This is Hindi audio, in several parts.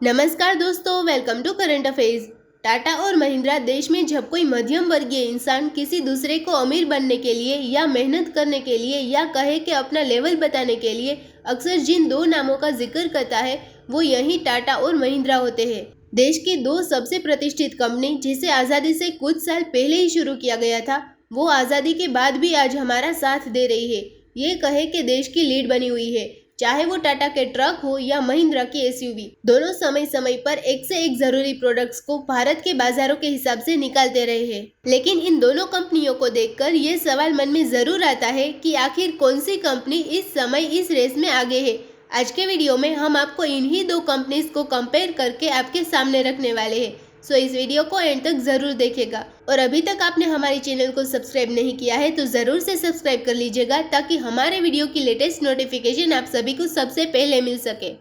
नमस्कार दोस्तों, welcome to current affairs. Tata और महिंद्रा देश में जब कोई मध्यम वर्गीय इंसान किसी दूसरे को अमीर बनने के लिए या मेहनत करने के लिए या कहे कि अपना लेवल बताने के लिए अक्सर जिन दो नामों का जिक्र करता है वो यही टाटा और महिंद्रा होते हैं। देश की दो सबसे प्रतिष्ठित कंपनी जिसे आज़ादी से कुछ साल पहले ही शुरू किया गया था, वो आज़ादी के बाद भी आज हमारा साथ दे रही है। ये कहे कि देश की लीड बनी हुई है। चाहे वो टाटा के ट्रक हो या महिंद्रा की एसयूवी, दोनों समय समय पर एक से एक जरूरी प्रोडक्ट्स को भारत के बाजारों के हिसाब से निकालते रहे हैं। लेकिन इन दोनों कंपनियों को देखकर ये सवाल मन में जरूर आता है कि आखिर कौन सी कंपनी इस समय इस रेस में आगे है। आज के वीडियो में हम आपको इन्हीं दो कंपनीज को कंपेयर करके आपके सामने रखने वाले हैं। सो इस वीडियो को एंड तक जरूर देखिएगा। और अभी तक आपने हमारे चैनल को सब्सक्राइब नहीं किया है तो जरूर से सब्सक्राइब कर लीजिएगा ताकि हमारे वीडियो की लेटेस्ट नोटिफिकेशन आप सभी को सबसे पहले मिल सके।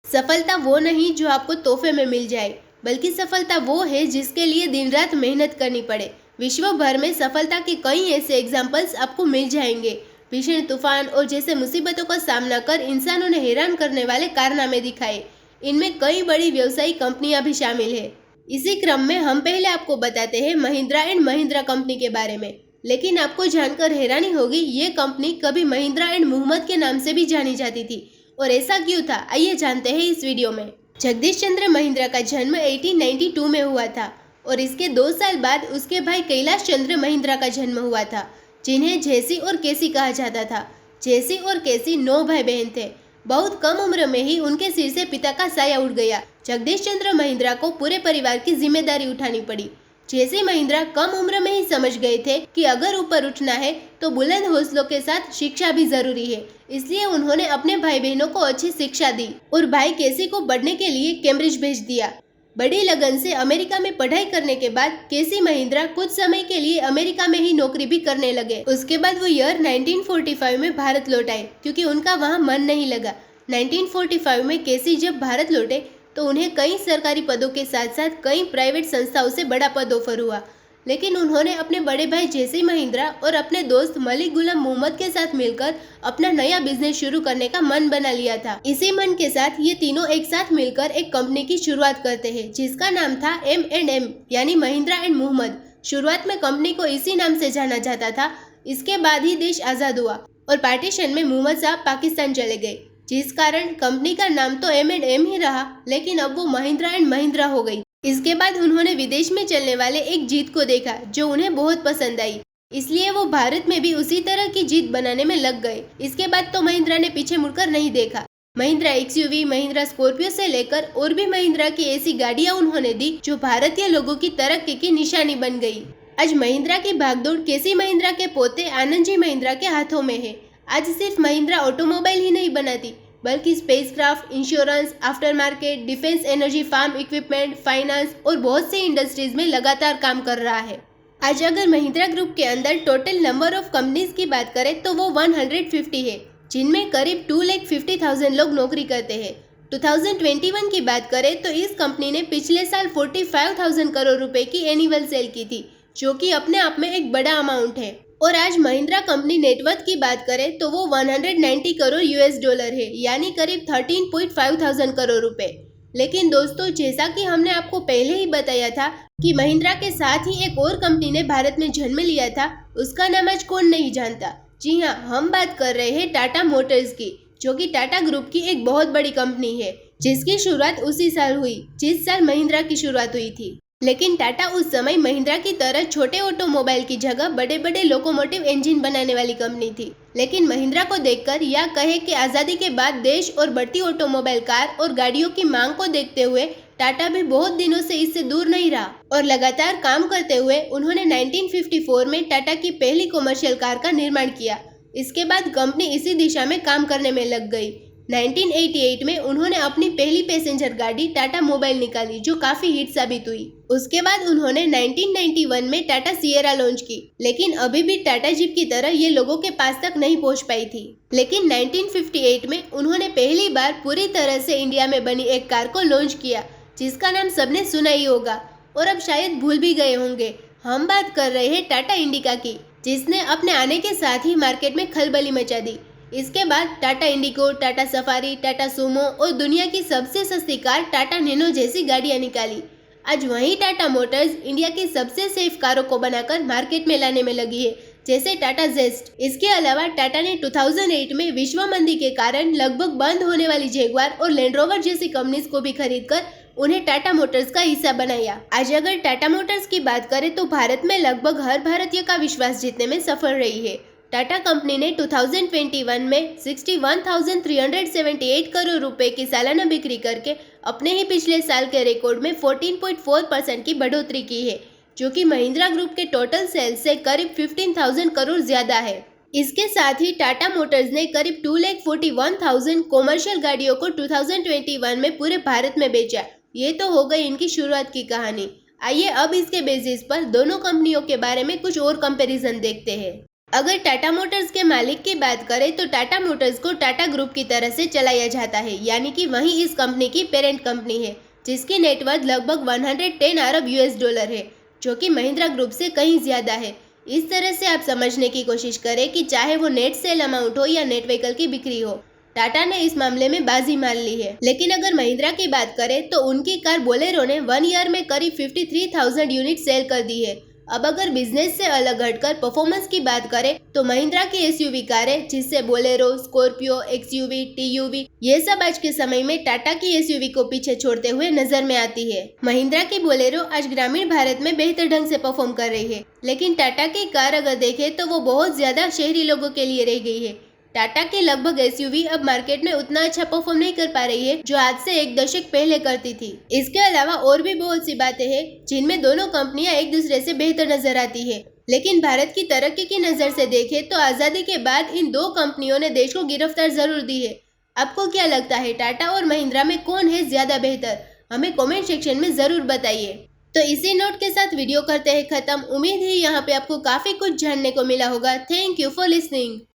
सफलता वो नहीं जो आपको तोहफे में मिल जाए, बल्कि सफलता वो है जिसके लिए दिन रात मेहनत करनी पड़े। विश्व भर में सफलता के कई ऐसे एग्जाम्पल्स आपको मिल जाएंगे। भीषण तूफान और जैसे मुसीबतों का सामना कर इंसानों ने हैरान करने वाले कारनामे दिखाए। इनमें कई बड़ी व्यवसायिक कंपनियां भी शामिल है। इसी क्रम में हम पहले आपको बताते हैं महिंद्रा एंड महिंद्रा कंपनी के बारे में। लेकिन आपको जानकर हैरानी होगी, ये कंपनी कभी महिंद्रा एंड मोहम्मद के नाम से भी जानी जाती थी। और ऐसा क्यों था, आइए जानते हैं इस वीडियो में। जगदीश चंद्र महिंद्रा का जन्म 1892 में हुआ था और इसके 2 साल बाद उसके भाई कैलाश चंद्र महिंद्रा का जन्म हुआ था, जिन्हें जेसी और केसी कहा जाता था। जेसी और केसी 9 भाई बहन थे। बहुत कम उम्र में ही उनके सिर से पिता का साया उड़ गया। जगदीश चंद्र महिंद्रा को पूरे परिवार की जिम्मेदारी उठानी पड़ी। जेसी महिंद्रा कम उम्र में ही समझ गए थे कि अगर ऊपर उठना है तो बुलंद हौसलों के साथ शिक्षा भी जरूरी है। इसलिए उन्होंने अपने भाई बहनों को अच्छी शिक्षा दी और भाई केसी को पढ़ने के लिए कैम्ब्रिज भेज दिया। बड़ी लगन से अमेरिका में पढ़ाई करने के बाद केसी महिंद्रा कुछ समय के लिए अमेरिका में ही नौकरी भी करने लगे। उसके बाद वो ईयर 1945 में भारत लौट आए क्योंकि उनका वहाँ मन नहीं लगा। 1945 में केसी जब भारत लौटे तो उन्हें कई सरकारी पदों के साथ साथ कई प्राइवेट संस्थाओं से बड़ा पद ऑफर हुआ। लेकिन उन्होंने अपने बड़े भाई जेसी महिंद्रा और अपने दोस्त मलिक गुलाम मोहम्मद के साथ मिलकर अपना नया बिजनेस शुरू करने का मन बना लिया था। इसी मन के साथ ये तीनों एक साथ मिलकर एक कंपनी की शुरुआत करते हैं जिसका नाम था M&M यानी महिंद्रा एंड मोहम्मद। शुरुआत में कंपनी को इसी नाम से जाना जाता था। इसके बाद ही देश आजाद हुआ और पार्टीशन में मोहम्मद साहब पाकिस्तान चले गए, जिस कारण कंपनी का नाम तो M&M ही रहा, लेकिन अब वो महिंद्रा एंड महिंद्रा हो गई। इसके बाद उन्होंने विदेश में चलने वाले एक जीत को देखा जो उन्हें बहुत पसंद आई, इसलिए वो भारत में भी उसी तरह की जीत बनाने में लग गए। इसके बाद तो महिंद्रा ने पीछे मुड़कर नहीं देखा। महिंद्रा एक्सयूवी, महिंद्रा स्कॉर्पियो से लेकर और भी महिंद्रा की ऐसी गाड़ियां उन्होंने दी जो भारतीय लोगों की तरक्की की निशानी बन गई। आज महिंद्रा की भागदौड़ केसी महिंद्रा के पोते आनंद जी महिंद्रा के हाथों में है। आज सिर्फ महिंद्रा ऑटोमोबाइल ही नहीं बनाती बल्कि spacecraft, insurance, after market, defence, energy, farm equipment, finance और बहुत सी इंडस्ट्रीज में लगातार काम कर रहा है। आज अगर महिंद्रा ग्रुप के अंदर टोटल नंबर ऑफ कंपनीज की बात करें तो वो 150 है, जिनमें करीब 2,50,000 लोग नौकरी करते हैं। 2021 की बात करें तो इस कंपनी ने पिछले साल 45,000 करोड़ रुपए की एनुअल सेल की थी, जो कि अपने आप में एक बड़ा अमाउंट है। और आज महिंद्रा कंपनी नेटवर्थ की बात करें तो वो 190 करोड़ $, है, यानी करीब 13,500 करोड़ रुपए। लेकिन दोस्तों, जैसा कि हमने आपको पहले ही बताया था कि महिंद्रा के साथ ही एक और कंपनी ने भारत में जन्म लिया था, उसका नाम आज कौन नहीं जानता। जी हाँ, हम बात कर रहे हैं टाटा मोटर्स की, जो कि टाटा ग्रुप की एक बहुत बड़ी कंपनी है, जिसकी शुरुआत उसी साल हुई जिस साल महिंद्रा की शुरुआत हुई थी। लेकिन टाटा उस समय महिंद्रा की तरह छोटे ऑटोमोबाइल की जगह बड़े बड़े लोकोमोटिव इंजन बनाने वाली कंपनी थी। लेकिन महिंद्रा को देखकर या कहे कि आज़ादी के बाद देश और बढ़ती ऑटोमोबाइल कार और गाड़ियों की मांग को देखते हुए टाटा भी बहुत दिनों से इससे दूर नहीं रहा और लगातार काम करते हुए उन्होंने 1954 में टाटा की पहली कमर्शियल कार का निर्माण किया। इसके बाद कंपनी इसी दिशा में काम करने में लग गई। 1988 में उन्होंने अपनी पहली पैसेंजर गाड़ी टाटा मोबाइल निकाली, जो काफी हिट साबित हुई। उसके बाद उन्होंने 1991 में टाटा सिएरा लॉन्च की, लेकिन अभी भी टाटा जीप की तरह ये लोगों के पास तक नहीं पहुंच पाई थी। लेकिन 1958 में उन्होंने पहली बार पूरी तरह से इंडिया में बनी एक कार को लॉन्च किया, जिसका नाम सबने सुना ही होगा और अब शायद भूल भी गए होंगे। हम बात कर रहे हैं टाटा इंडिका की, जिसने अपने आने के साथ ही मार्केट में खलबली मचा दी। इसके बाद Tata Indigo, Tata safari, Tata Sumo और दुनिया की सबसे सस्ती कार टाटा नैनो जैसी गाड़ियां निकाली। आज वहीं टाटा मोटर्स इंडिया की सबसे सेफ कारों को बनाकर मार्केट में लाने में लगी है, जैसे टाटा जेस्ट। इसके अलावा टाटा ने 2008 में विश्व मंदी के कारण लगभग बंद होने वाली जैगुआर और लैंड रोवर जैसी कंपनीज को भी खरीदकर उन्हें टाटा मोटर्स का हिस्सा बनाया। आज अगर टाटा मोटर्स की बात करें तो भारत में लगभग हर भारतीय का विश्वास जीतने में सफल रही है। टाटा कंपनी ने 2021 में 61,378 करोड़ रुपए की सालाना बिक्री करके अपने ही पिछले साल के रिकॉर्ड में 14.4% की बढ़ोतरी की है, जो कि महिंद्रा ग्रुप के टोटल सेल्स से करीब 15,000 करोड़ ज्यादा है। इसके साथ ही टाटा मोटर्स ने करीब 2,41,000 कॉमर्शियल गाड़ियों को 2021 में पूरे भारत में बेचा। ये तो हो गई इनकी शुरुआत की कहानी। आइए अब इसके बेसिस पर दोनों कंपनियों के बारे में कुछ और कंपैरिजन देखते हैं। अगर टाटा मोटर्स के मालिक की बात करें तो टाटा मोटर्स को टाटा ग्रुप की तरह से चलाया जाता है, यानी कि वही इस कंपनी की पेरेंट कंपनी है, जिसकी नेटवर्थ लगभग 110 अरब US है, जो कि महिंद्रा ग्रुप से कहीं ज्यादा है। इस तरह से आप समझने की कोशिश करें कि चाहे वो नेट सेल अमाउंट हो या नेट व्हीकल की बिक्री हो, टाटा ने इस मामले में बाजी मान ली है। लेकिन अगर महिंद्रा की बात करें तो उनकी कार बोलेरो ने 1 ईयर में करीब 53,000 यूनिट सेल कर दी है। अब अगर बिजनेस से अलग हटकर परफॉर्मेंस की बात करें तो महिंद्रा की एसयूवी कारें, जिससे बोलेरो, स्कॉर्पियो, एक्सयूवी, टीयूवी, ये सब आज के समय में टाटा की एसयूवी को पीछे छोड़ते हुए नजर में आती है। महिंद्रा की बोलेरो आज ग्रामीण भारत में बेहतर ढंग से परफॉर्म कर रही है, लेकिन टाटा की कार अगर देखें तो वो बहुत ज्यादा शहरी लोगों के लिए रह गई है। टाटा की लगभग एसयूवी अब मार्केट में उतना अच्छा परफॉर्म नहीं कर पा रही है जो आज से एक दशक पहले करती थी। इसके अलावा और भी बहुत सी बातें हैं जिनमें दोनों कंपनियां एक दूसरे से बेहतर नजर आती है। लेकिन भारत की तरक्की की नजर से देखें तो आजादी के बाद इन दो कंपनियों ने देश को गिरफ्तार जरूर दी है। आपको क्या लगता है, टाटा और महिंद्रा में कौन है ज्यादा बेहतर? हमें कॉमेंट सेक्शन में जरूर बताइए। तो इसी नोट के साथ वीडियो करते हैं खत्म। उम्मीद है यहाँ पे आपको काफी कुछ जानने को मिला होगा। Thank you for listening.